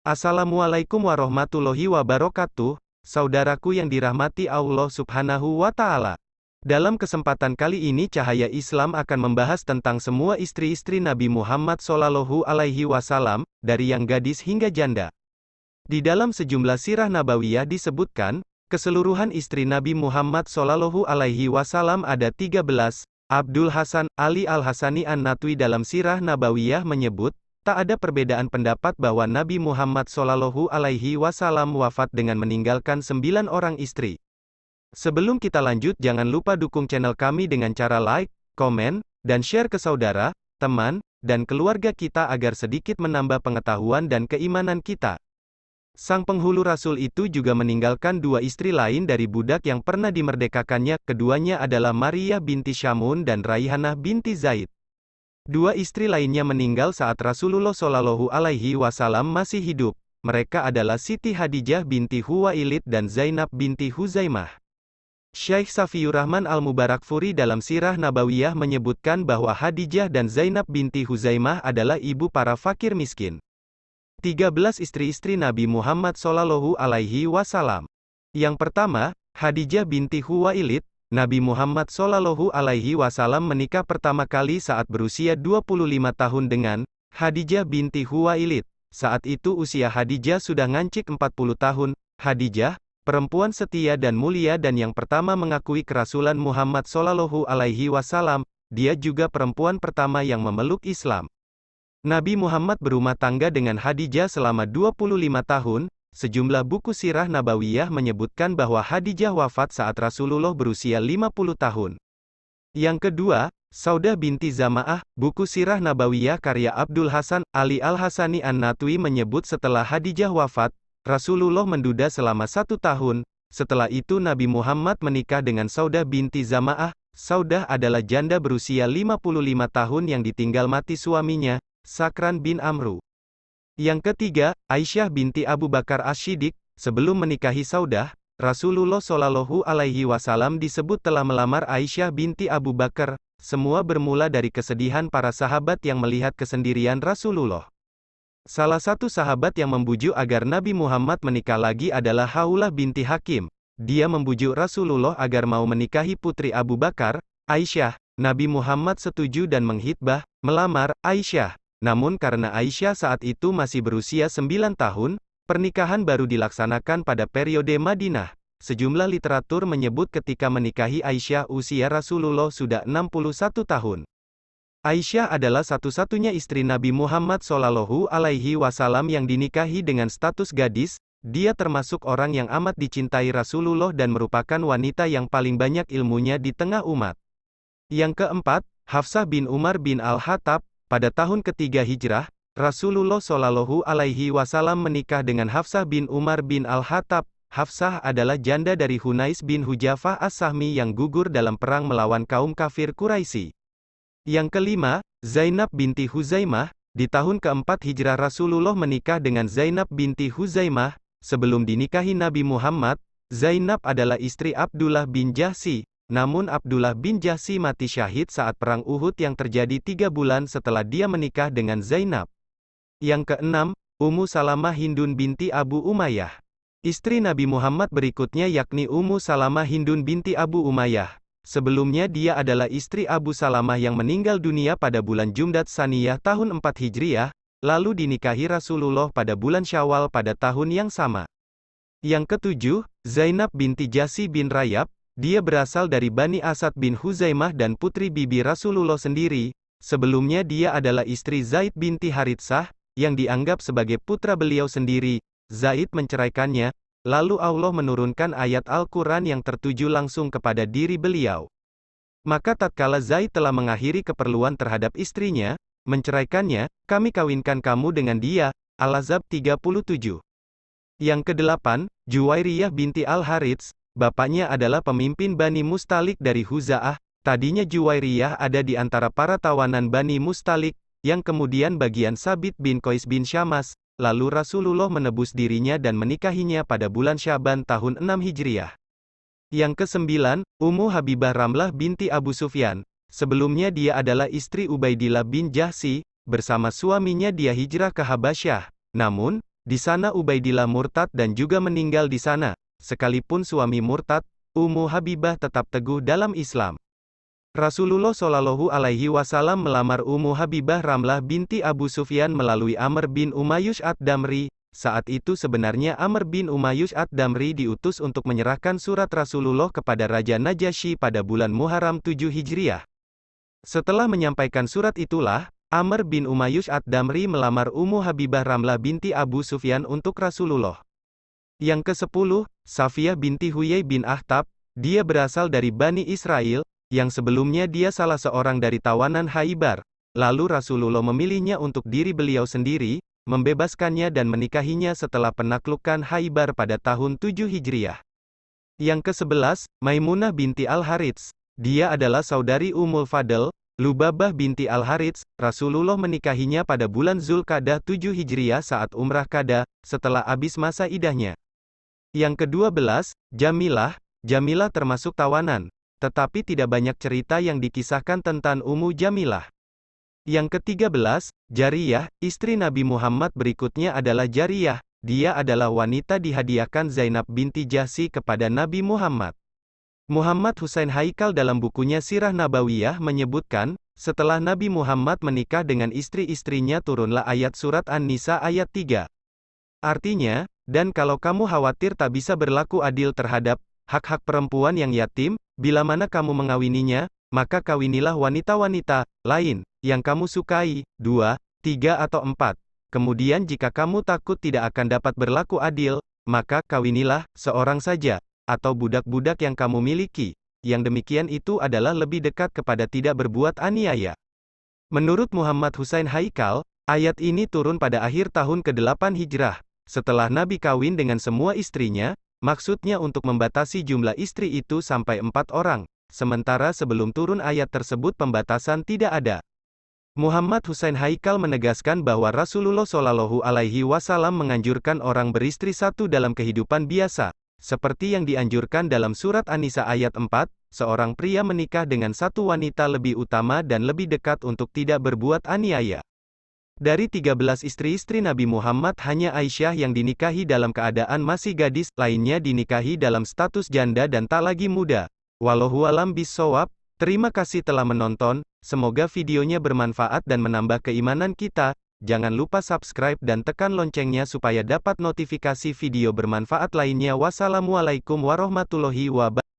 Assalamualaikum warahmatullahi wabarakatuh, saudaraku yang dirahmati Allah Subhanahu wa Ta'ala. Dalam kesempatan kali ini, Cahaya Islam akan membahas tentang semua istri-istri Nabi Muhammad SAW, dari yang gadis hingga janda. Di dalam sejumlah sirah nabawiyah disebutkan, keseluruhan istri Nabi Muhammad SAW ada 13. Abdul Hasan Ali Al-Hasani An-Natwi dalam sirah nabawiyah menyebut, tak ada perbedaan pendapat bahwa Nabi Muhammad SAW wafat dengan meninggalkan 9 orang istri. Sebelum kita lanjut, jangan lupa dukung channel kami dengan cara like, komen, dan share ke saudara, teman, dan keluarga kita agar sedikit menambah pengetahuan dan keimanan kita. Sang penghulu Rasul itu juga meninggalkan 2 istri lain dari budak yang pernah dimerdekakannya, keduanya adalah Maria binti Syamun dan Raihanah binti Zaid. 2 istri lainnya meninggal saat Rasulullah SAW masih hidup. Mereka adalah Siti Hadijah binti Huwailid dan Zainab binti Huzaimah. Syekh Safiyur Rahman Al-Mubarakfuri dalam sirah nabawiyah menyebutkan bahwa Hadijah dan Zainab binti Huzaimah adalah ibu para fakir miskin. 13 istri-istri Nabi Muhammad SAW. Yang pertama, Hadijah binti Huwailid. Nabi Muhammad SAW menikah pertama kali saat berusia 25 tahun dengan Hadijah binti Huwailid. Saat itu usia Hadijah sudah ngancik 40 tahun. Hadijah, perempuan setia dan mulia dan yang pertama mengakui kerasulan Muhammad SAW, dia juga perempuan pertama yang memeluk Islam. Nabi Muhammad berumah tangga dengan Hadijah selama 25 tahun. Sejumlah buku sirah nabawiyah menyebutkan bahwa Hadijah wafat saat Rasulullah berusia 50 tahun. Yang kedua, Saudah binti Zama'ah, buku sirah nabawiyah karya Abdul Hasan Ali Al-Hasani An-Natwi menyebut setelah Hadijah wafat, Rasulullah menduda selama 1 tahun. Setelah itu Nabi Muhammad menikah dengan Saudah binti Zama'ah. Saudah adalah janda berusia 55 tahun yang ditinggal mati suaminya, Sakran bin Amru. Yang ketiga, Aisyah binti Abu Bakar Asy-Syiddiq. Sebelum menikahi Saudah, Rasulullah SAW disebut telah melamar Aisyah binti Abu Bakar. Semua bermula dari kesedihan para sahabat yang melihat kesendirian Rasulullah. Salah satu sahabat yang membujuk agar Nabi Muhammad menikah lagi adalah Haulah binti Hakim. Dia membujuk Rasulullah agar mau menikahi putri Abu Bakar, Aisyah. Nabi Muhammad setuju dan menghitbah, melamar Aisyah. Namun karena Aisyah saat itu masih berusia 9 tahun, pernikahan baru dilaksanakan pada periode Madinah. Sejumlah literatur menyebut ketika menikahi Aisyah usia Rasulullah sudah 61 tahun. Aisyah adalah satu-satunya istri Nabi Muhammad SAW yang dinikahi dengan status gadis. Dia termasuk orang yang amat dicintai Rasulullah dan merupakan wanita yang paling banyak ilmunya di tengah umat. Yang keempat, Hafsah bin Umar bin Al-Khattab. Pada tahun ketiga Hijrah, Rasulullah SAW menikah dengan Hafsah bin Umar bin Al-Khattab. Hafsah adalah janda dari Hunais bin Hujafah As-Sahmi yang gugur dalam perang melawan kaum kafir Quraisy. Yang kelima, Zainab binti Huzaimah. Di tahun keempat Hijrah Rasulullah menikah dengan Zainab binti Huzaimah. Sebelum dinikahi Nabi Muhammad, Zainab adalah istri Abdullah bin Jahsy. Namun Abdullah bin Jahsy mati syahid saat perang Uhud yang terjadi 3 bulan setelah dia menikah dengan Zainab. Yang keenam, Ummu Salamah Hindun binti Abu Umayyah. Istri Nabi Muhammad berikutnya yakni Ummu Salamah Hindun binti Abu Umayyah. Sebelumnya dia adalah istri Abu Salamah yang meninggal dunia pada bulan Jumad Tsaniyah tahun 4 Hijriah, lalu dinikahi Rasulullah pada bulan Syawal pada tahun yang sama. Yang ketujuh, Zainab binti Jahsy bin Rayab. Dia berasal dari Bani Asad bin Huzaimah dan putri bibi Rasulullah sendiri. Sebelumnya dia adalah istri Zaid binti Haritsah, yang dianggap sebagai putra beliau sendiri. Zaid menceraikannya, lalu Allah menurunkan ayat Al-Quran yang tertuju langsung kepada diri beliau. Maka tatkala Zaid telah mengakhiri keperluan terhadap istrinya, menceraikannya, kami kawinkan kamu dengan dia. Al-Ahzab 37. Yang kedelapan, Juwairiyah binti Al-Harits. Bapaknya adalah pemimpin Bani Mustalik dari Huza'ah. Tadinya Juwairiyah ada di antara para tawanan Bani Mustalik, yang kemudian bagian Sabit bin Qais bin Syammas. Lalu Rasulullah menebus dirinya dan menikahinya pada bulan Syaban tahun 6 Hijriah. Yang kesembilan, Ummu Habibah Ramlah binti Abu Sufyan. Sebelumnya dia adalah istri Ubaidillah bin Jahsy. Bersama suaminya dia hijrah ke Habasyah. Namun, Di sana Ubaidillah murtad dan juga meninggal di sana. Sekalipun suami murtad, Ummu Habibah tetap teguh dalam Islam. Rasulullah Shallallahu Alaihi Wasallam melamar Ummu Habibah Ramlah binti Abu Sufyan melalui Amr bin Umayyah ad-Damri. Saat itu sebenarnya Amr bin Umayyah ad-Damri diutus untuk menyerahkan surat Rasulullah kepada Raja Najasyi pada bulan Muharram 7 Hijriah. Setelah menyampaikan surat itulah, Amr bin Umayyah ad-Damri melamar Ummu Habibah Ramlah binti Abu Sufyan untuk Rasulullah. Yang ke-10, Safiyah binti Huyai bin Akhtab, dia berasal dari Bani Israel, yang sebelumnya dia salah seorang dari tawanan Khaybar. Lalu Rasulullah memilihnya untuk diri beliau sendiri, membebaskannya dan menikahinya setelah penaklukan Khaybar pada tahun 7 Hijriah. Yang ke-11, Maimunah binti Al-Harits, dia adalah saudari Ummul Fadl, Lubabah binti Al-Harits. Rasulullah menikahinya pada bulan Zulqa'dah 7 Hijriah saat Umrah Qada, setelah habis masa idahnya. Yang ke-12, Jamilah. Jamilah termasuk tawanan, tetapi tidak banyak cerita yang dikisahkan tentang Ummu Jamilah. Yang ke-13, Jariyah, istri Nabi Muhammad berikutnya adalah Jariyah. Dia adalah wanita dihadiahkan Zainab binti Jahsy kepada Nabi Muhammad. Muhammad Husain Haikal dalam bukunya Sirah Nabawiyah menyebutkan, setelah Nabi Muhammad menikah dengan istri-istrinya turunlah ayat surat An-Nisa ayat 3. Artinya, dan kalau kamu khawatir tak bisa berlaku adil terhadap hak-hak perempuan yang yatim, bila mana kamu mengawininya, maka kawinilah wanita-wanita lain yang kamu sukai, 2, 3 atau 4. Kemudian jika kamu takut tidak akan dapat berlaku adil, maka kawinilah seorang saja, atau budak-budak yang kamu miliki. Yang demikian itu adalah lebih dekat kepada tidak berbuat aniaya. Menurut Muhammad Husain Haikal, ayat ini turun pada akhir tahun ke-8 Hijrah, setelah Nabi kawin dengan semua istrinya, maksudnya untuk membatasi jumlah istri itu sampai 4 orang, sementara sebelum turun ayat tersebut pembatasan tidak ada. Muhammad Husain Haikal menegaskan bahwa Rasulullah Shallallahu Alaihi Wasallam menganjurkan orang beristri satu dalam kehidupan biasa, seperti yang dianjurkan dalam surat An-Nisa ayat 4, seorang pria menikah dengan satu wanita lebih utama dan lebih dekat untuk tidak berbuat aniaya. Dari 13 istri-istri Nabi Muhammad hanya Aisyah yang dinikahi dalam keadaan masih gadis, lainnya dinikahi dalam status janda dan tak lagi muda. Wallahu a'lam bishawab. Terima kasih telah menonton, semoga videonya bermanfaat dan menambah keimanan kita. Jangan lupa subscribe dan tekan loncengnya supaya dapat notifikasi video bermanfaat lainnya. Wassalamualaikum warahmatullahi wabarakatuh.